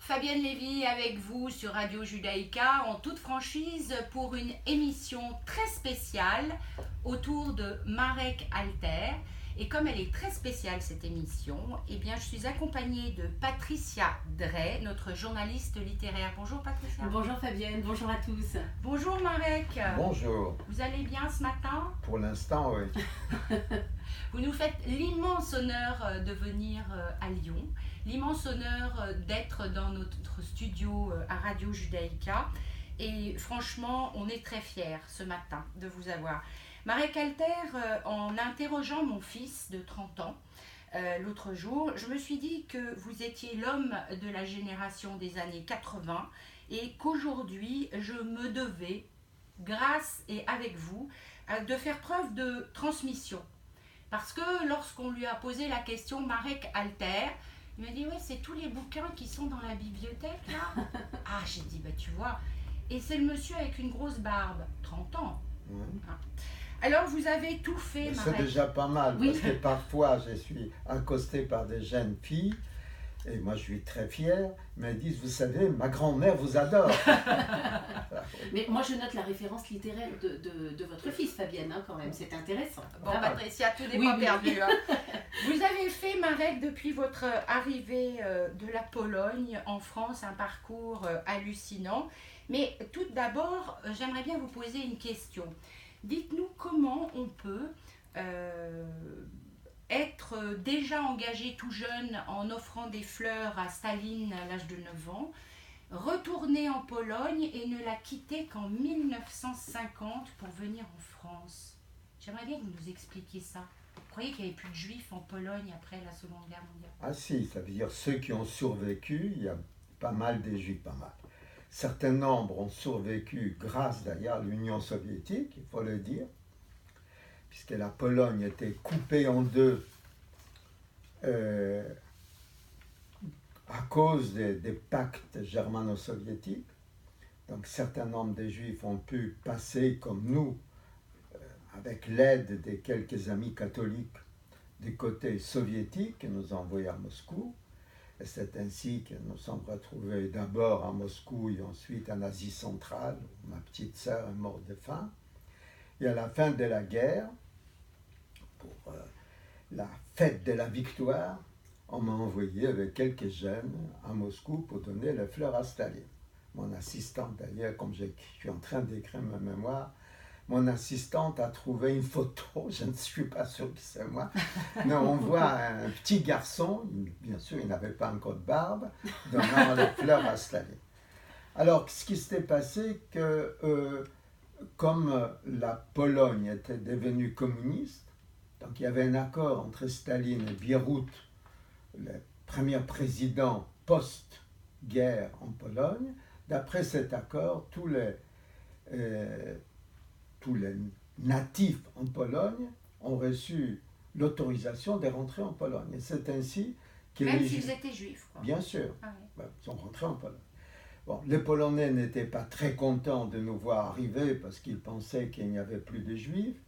Fabienne Lévy avec vous sur Radio Judaïka en toute franchise pour une émission très spéciale autour de Marek Alter. Et comme elle est très spéciale cette émission, eh bien je suis accompagnée de Patricia Drey, notre journaliste littéraire. Bonjour Patricia. Bonjour Fabienne, bonjour à tous. Bonjour Marek. Bonjour. Vous allez bien ce matin? Pour l'instant, oui. Vous nous faites l'immense honneur de venir à Lyon, l'immense honneur d'être dans notre studio à Radio Judaïka. Et franchement, on est très fiers ce matin de vous avoir. Marek Alter, en interrogeant mon fils de 30 ans l'autre jour, je me suis dit que vous étiez l'homme de la génération des années 80 et qu'aujourd'hui, je me devais, grâce et avec vous, de faire preuve de transmission. Parce que lorsqu'on lui a posé la question Marek Alter, il m'a dit « Ouais, c'est tous les bouquins qui sont dans la bibliothèque là ?» Ah, j'ai dit « Bah tu vois ». Et c'est le monsieur avec une grosse barbe, 30 ans. Oui. Alors vous avez tout fait, Marek. C'est déjà pas mal, Oui. parce que parfois je suis accosté par des jeunes filles, et moi je suis très fier, mais elles disent, vous savez, ma grand-mère vous adore. Mais moi je note la référence littéraire de votre fils Fabienne, hein, quand même, c'est intéressant. Bon, Patricia, tout n'est Oui, pas oui. perdu. Hein. Vous avez fait, Marek, depuis votre arrivée de la Pologne en France, un parcours hallucinant. Mais tout d'abord, j'aimerais bien vous poser une question. Dites-nous comment on peut être déjà engagé tout jeune en offrant des fleurs à Staline à l'âge de 9 ans, retourner en Pologne et ne la quitter qu'en 1950 pour venir en France. J'aimerais bien que vous nous expliquiez ça. Vous croyez qu'il n'y avait plus de juifs en Pologne après la Seconde Guerre mondiale? Ah si, ça veut dire ceux qui ont survécu, il y a pas mal des juifs, pas mal. Certains nombres ont survécu grâce d'ailleurs à l'Union soviétique, il faut le dire, puisque la Pologne était coupée en deux à cause des pactes germano-soviétiques. Donc certains nombres des juifs ont pu passer comme nous, avec l'aide des quelques amis catholiques du côté soviétique qui nous ont envoyés à Moscou. Et c'est ainsi que nous sommes retrouvés d'abord à Moscou et ensuite en Asie centrale, où ma petite sœur est morte de faim. Et à la fin de la guerre, pour la fête de la victoire, on m'a envoyé avec quelques jeunes à Moscou pour donner les fleurs à Staline. Mon assistante d'ailleurs, comme je suis en train d'écrire ma mémoire, mon assistante a trouvé une photo, je ne suis pas sûr que c'est moi, mais on voit un petit garçon, bien sûr il n'avait pas encore de barbe, donnant les fleurs à Staline. Alors ce qui s'était passé, que comme la Pologne était devenue communiste, donc il y avait un accord entre Staline et Bierut, le premier président post-guerre en Pologne. D'après cet accord, tous les natifs en Pologne ont reçu l'autorisation de rentrer en Pologne. Et c'est ainsi que Même les s'ils Juifs, étaient juifs, quoi. bien sûr, Ah oui. sont rentrés en Pologne. Bon, les Polonais n'étaient pas très contents de nous voir arriver parce qu'ils pensaient qu'il n'y avait plus de Juifs.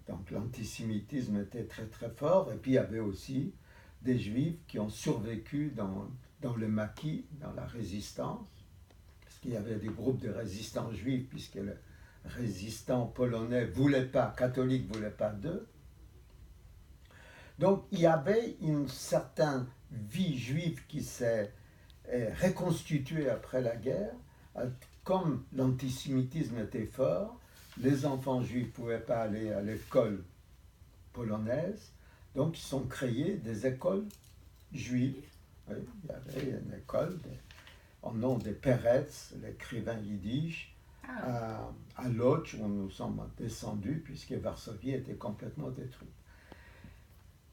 Donc l'antisémitisme était très très fort. Et puis il y avait aussi des Juifs qui ont survécu dans le maquis, dans la résistance. Parce qu'il y avait des groupes de résistants juifs, puisque le résistants polonais catholiques ne voulaient pas d'eux. Donc il y avait une certaine vie juive qui s'est reconstituée après la guerre. Comme l'antisémitisme était fort, les enfants juifs ne pouvaient pas aller à l'école polonaise, donc ils sont créés des écoles juives. Oui, il y avait une école en nom de Peretz, l'écrivain yiddish, à Łódź, où nous sommes descendus, puisque Varsovie était complètement détruite.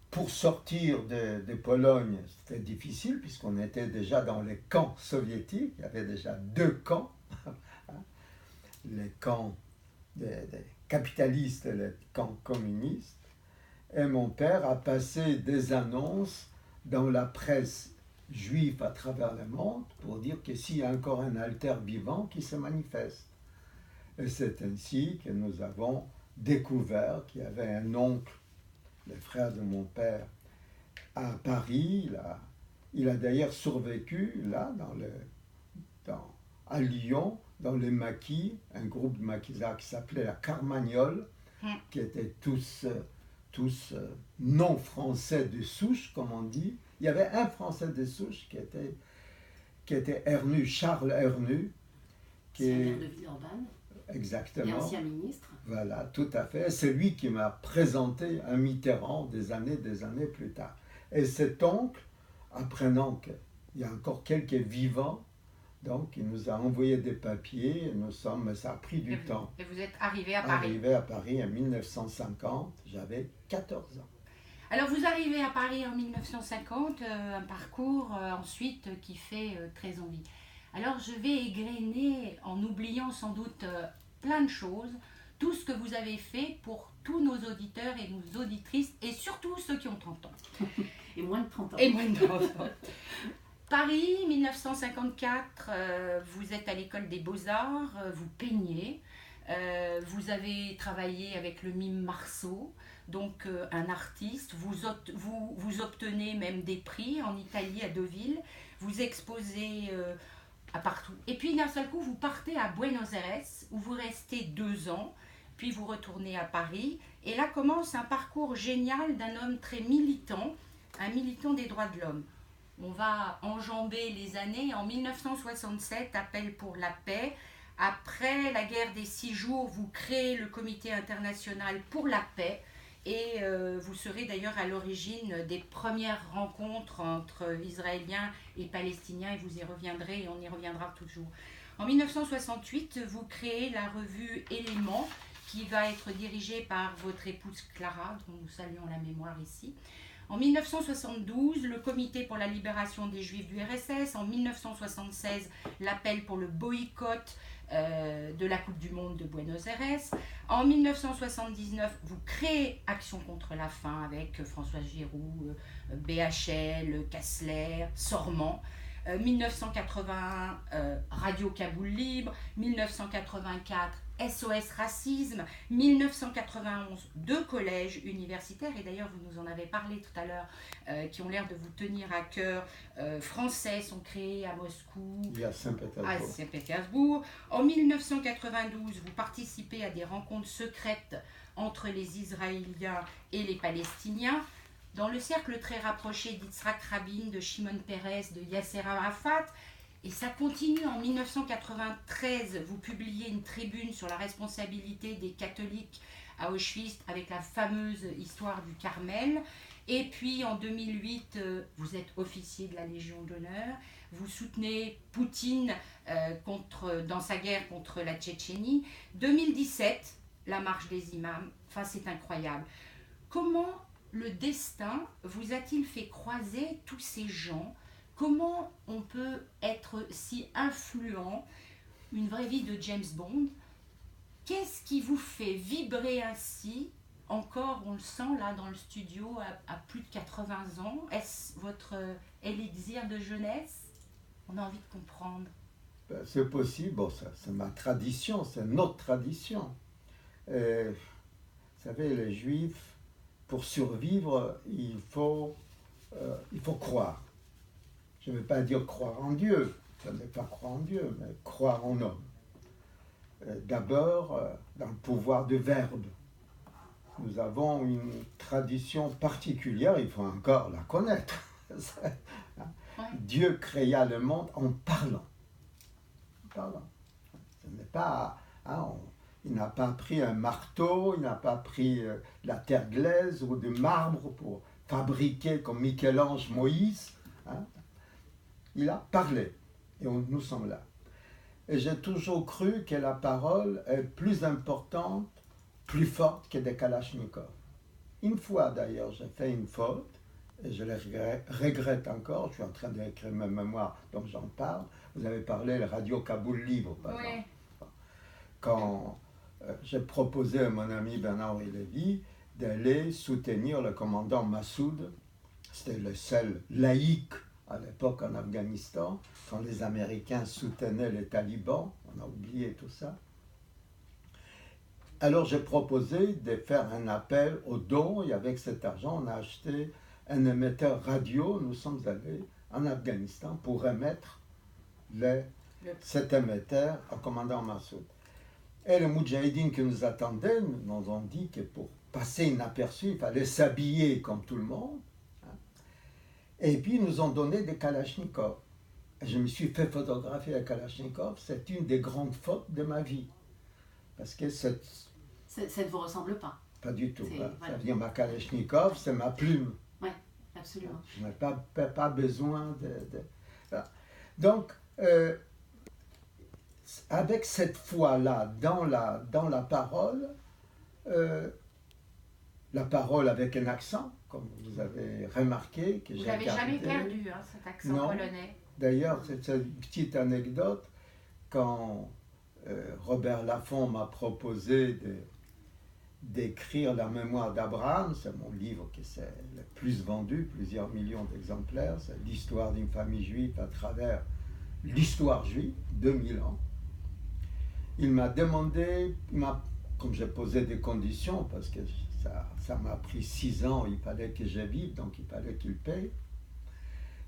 Pour sortir de Pologne, c'était difficile, puisqu'on était déjà dans les camps soviétiques. Il y avait déjà 2 camps, les camps des capitalistes et les camps communistes. Et mon père a passé des annonces dans la presse juive à travers le monde pour dire que s'il y a encore un alter vivant qui se manifeste. Et c'est ainsi que nous avons découvert qu'il y avait un oncle, le frère de mon père, à Paris. Il a d'ailleurs survécu là, à Lyon, dans les maquis, un groupe de maquisards qui s'appelait la Carmagnole, qui étaient tous non français de souche, comme on dit. Il y avait un français de souche qui était Hernu, Charles Hernu. C'est maire de Villeurbanne. Exactement. Et ancien ministre. Voilà, tout à fait. C'est lui qui m'a présenté un Mitterrand des années plus tard. Et cet oncle, apprenant qu'il y a encore quelques vivants, donc il nous a envoyé des papiers, et ça a pris du temps. Et vous êtes arrivé à Paris. Arrivé à Paris en 1950, j'avais 14 ans. Alors vous arrivez à Paris en 1950, un parcours ensuite qui fait très envie. Alors je vais égrener, en oubliant sans doute plein de choses, tout ce que vous avez fait pour tous nos auditeurs et nos auditrices, et surtout ceux qui ont 30 ans. Et moins de 30 ans. Et moins de 30 ans. Paris, 1954, vous êtes à l'école des Beaux-Arts, vous peignez, vous avez travaillé avec le mime Marceau, donc un artiste, vous obtenez même des prix en Italie, à Deauville, vous exposez à partout. Et puis d'un seul coup, vous partez à Buenos Aires, où vous restez 2 ans, puis vous retournez à Paris, et là commence un parcours génial d'un homme très militant, un militant des droits de l'homme. On va enjamber les années. En 1967, appel pour la paix. Après la guerre des 6 jours, vous créez le Comité international pour la paix et vous serez d'ailleurs à l'origine des premières rencontres entre Israéliens et Palestiniens, et vous y reviendrez et on y reviendra toujours. En 1968, vous créez la revue Éléments, qui va être dirigée par votre épouse Clara, dont nous saluons la mémoire ici. En 1972, le Comité pour la libération des Juifs du RSS. En 1976, l'appel pour le boycott de la Coupe du Monde de Buenos Aires. En 1979, vous créez Action contre la faim avec François Giroud, BHL, Kassler, Sormand. 1981, Radio Kaboul Libre. 1984, SOS Racisme. 1991, 2 collèges universitaires, et d'ailleurs vous nous en avez parlé tout à l'heure, qui ont l'air de vous tenir à cœur, français sont créés à Moscou, et à Saint-Pétersbourg. En 1992, vous participez à des rencontres secrètes entre les Israéliens et les Palestiniens, dans le cercle très rapproché d'Yitzhak Rabin, de Shimon Peres, de Yasser Arafat. Et ça continue. En 1993, vous publiez une tribune sur la responsabilité des catholiques à Auschwitz avec la fameuse histoire du Carmel. Et puis en 2008, vous êtes officier de la Légion d'honneur. Vous soutenez Poutine dans sa guerre contre la Tchétchénie. 2017, la marche des imams. Enfin, c'est incroyable. Comment le destin vous a-t-il fait croiser tous ces gens ? Comment on peut être si influent, une vraie vie de James Bond? Qu'est-ce qui vous fait vibrer ainsi? Encore, on le sent là dans le studio, à plus de 80 ans. Est-ce votre élixir de jeunesse? On a envie de comprendre. C'est possible, bon, c'est ma tradition, c'est notre tradition. Vous savez, les Juifs, pour survivre, il faut croire. Je ne veux pas dire croire en Dieu, ça n'est pas croire en Dieu, mais croire en homme. D'abord, dans le pouvoir du verbe. Nous avons une tradition particulière, il faut encore la connaître. Dieu créa le monde en parlant. Ce n'est pas... il n'a pas pris un marteau, il n'a pas pris de la terre glaise ou de marbre pour fabriquer comme Michel-Ange Moïse. Il a parlé et nous sommes là. Et j'ai toujours cru que la parole est plus importante, plus forte que des kalachnikovs. Une fois d'ailleurs, j'ai fait une faute et je le regrette encore. Je suis en train d'écrire ma mémoire, donc j'en parle. Vous avez parlé de Radio Kaboul Libre, par exemple. Quand j'ai proposé à mon ami Bernard-Henri Lévy d'aller soutenir le commandant Massoud, c'était le seul laïc à l'époque en Afghanistan, quand les Américains soutenaient les talibans, on a oublié tout ça. Alors j'ai proposé de faire un appel aux dons, et avec cet argent, on a acheté un émetteur radio. Nous sommes allés en Afghanistan pour remettre cet émetteur au commandant Massoud. Et les Moudjahidines qui nous attendaient nous ont dit que pour passer inaperçu, il fallait s'habiller comme tout le monde. Et puis ils nous ont donné des kalachnikovs. Et je me suis fait photographier à Kalachnikov. C'est une des grandes fautes de ma vie. Parce que ça ne vous ressemble pas. Pas du tout. Hein. Voilà. Ça veut dire ma Kalachnikov, c'est ma plume. Oui, absolument. Je n'ai pas besoin de... Voilà. Donc, avec cette foi-là dans la parole avec un accent, comme vous avez remarqué, que vous j'ai l'avez gardé. jamais perdu, hein, cet accent polonais. D'ailleurs, c'est une petite anecdote, quand Robert Laffont m'a proposé d'écrire la mémoire d'Abraham, c'est mon livre qui s'est le plus vendu, plusieurs millions d'exemplaires, c'est l'histoire d'une famille juive à travers l'histoire juive, 2000 ans. Il m'a demandé, comme j'ai posé des conditions, parce que ça m'a pris 6 ans, il fallait que je vive, donc il fallait qu'il paye.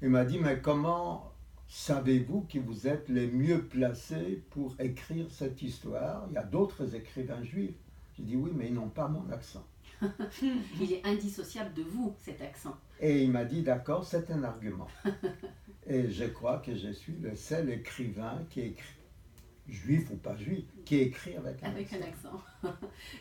Il m'a dit, mais comment savez-vous que vous êtes les mieux placés pour écrire cette histoire? Il y a d'autres écrivains juifs. J'ai dit, oui, mais ils n'ont pas mon accent. Il est indissociable de vous, cet accent. Et il m'a dit, d'accord, c'est un argument. Et je crois que je suis le seul écrivain qui écrit, juif ou pas juif, qui écrit avec un accent.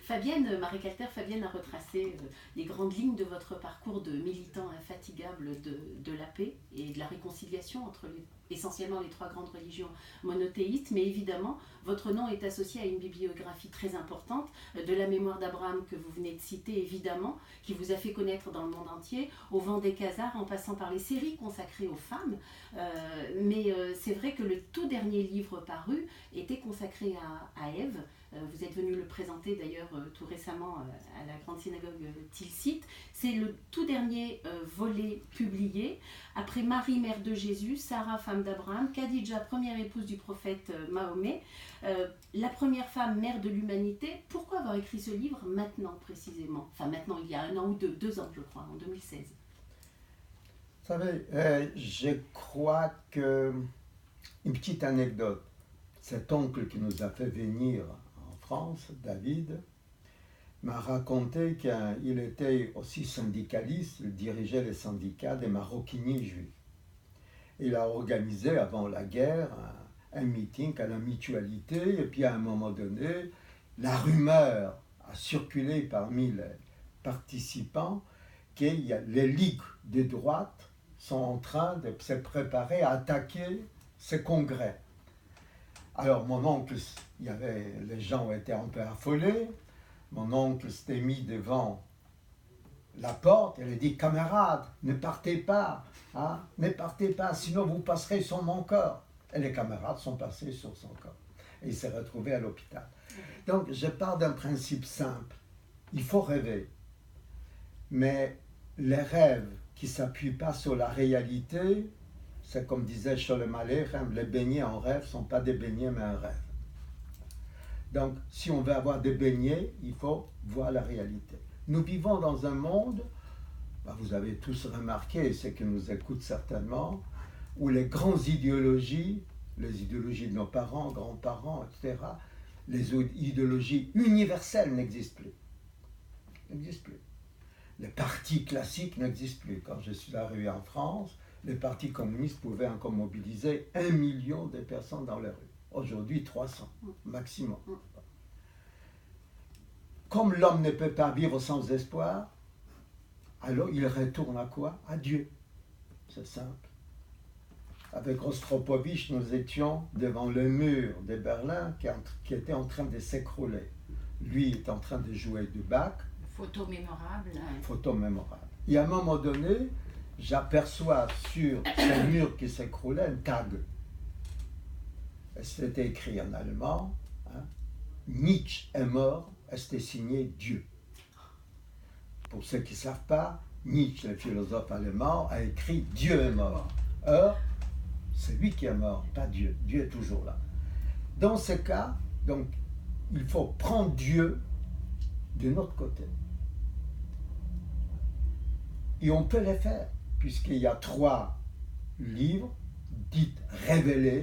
Fabienne, Marie-Calter, Fabienne a retracé les grandes lignes de votre parcours de militant infatigable de la paix et de la réconciliation entre essentiellement les 3 grandes religions monothéistes, mais évidemment, votre nom est associé à une bibliographie très importante de la mémoire d'Abraham que vous venez de citer, évidemment, qui vous a fait connaître dans le monde entier, au vent des Khazars, en passant par les séries consacrées aux femmes. Mais c'est vrai que le tout dernier livre paru était consacré à Ève. Vous êtes venu le présenter d'ailleurs tout récemment à la grande synagogue Tilsit. C'est le tout dernier volet publié. Après Marie, mère de Jésus, Sarah, femme d'Abraham, Khadija, première épouse du prophète Mahomet, la première femme, mère de l'humanité. Pourquoi avoir écrit ce livre maintenant précisément? Enfin maintenant, il y a 1 an ou 2 ans je crois, en 2016. Vous savez, je crois que... Une petite anecdote. Cet oncle qui nous a fait venir France, David, m'a raconté qu'il était aussi syndicaliste, il dirigeait les syndicats des maroquiniers juifs. Il a organisé avant la guerre un meeting à la mutualité, et puis à un moment donné, la rumeur a circulé parmi les participants que les ligues de droite sont en train de se préparer à attaquer ce congrès. Alors mon oncle, les gens étaient un peu affolés, mon oncle s'était mis devant la porte, il a dit, camarades, ne partez pas, hein, ne partez pas, sinon vous passerez sur mon corps. Et les camarades sont passés sur son corps, et il s'est retrouvé à l'hôpital. Donc je pars d'un principe simple, il faut rêver, mais les rêves qui ne s'appuient pas sur la réalité, c'est comme disait Sholem Aleichem, les beignets en rêve ne sont pas des beignets mais un rêve. Donc, si on veut avoir des beignets, il faut voir la réalité. Nous vivons dans un monde, vous avez tous remarqué, ceux qui nous écoutent certainement, où les grandes idéologies, les idéologies de nos parents, grands-parents, etc., les idéologies universelles n'existent plus. N'existent plus. Les partis classiques n'existent plus. Quand je suis arrivé en France, les partis communistes pouvaient encore mobiliser 1 million de personnes dans les rues. Aujourd'hui, 300, maximum. Comme l'homme ne peut pas vivre sans espoir, alors il retourne à quoi? À Dieu. C'est simple. Avec Rostropovitch, nous étions devant le mur de Berlin qui était en train de s'écrouler. Lui est en train de jouer du Bach. Photo mémorable. Photo mémorable. Et à un moment donné, j'aperçois sur ce mur qui s'écroulait un tag. C'était écrit en allemand, hein, Nietzsche est mort, et c'était signé Dieu. Pour ceux qui ne savent pas, Nietzsche, le philosophe allemand, a écrit Dieu est mort. Or, c'est lui qui est mort, pas Dieu. Dieu est toujours là. Dans ce cas, donc, il faut prendre Dieu de notre côté. Et on peut le faire, puisqu'il y a 3 livre, dites révélé,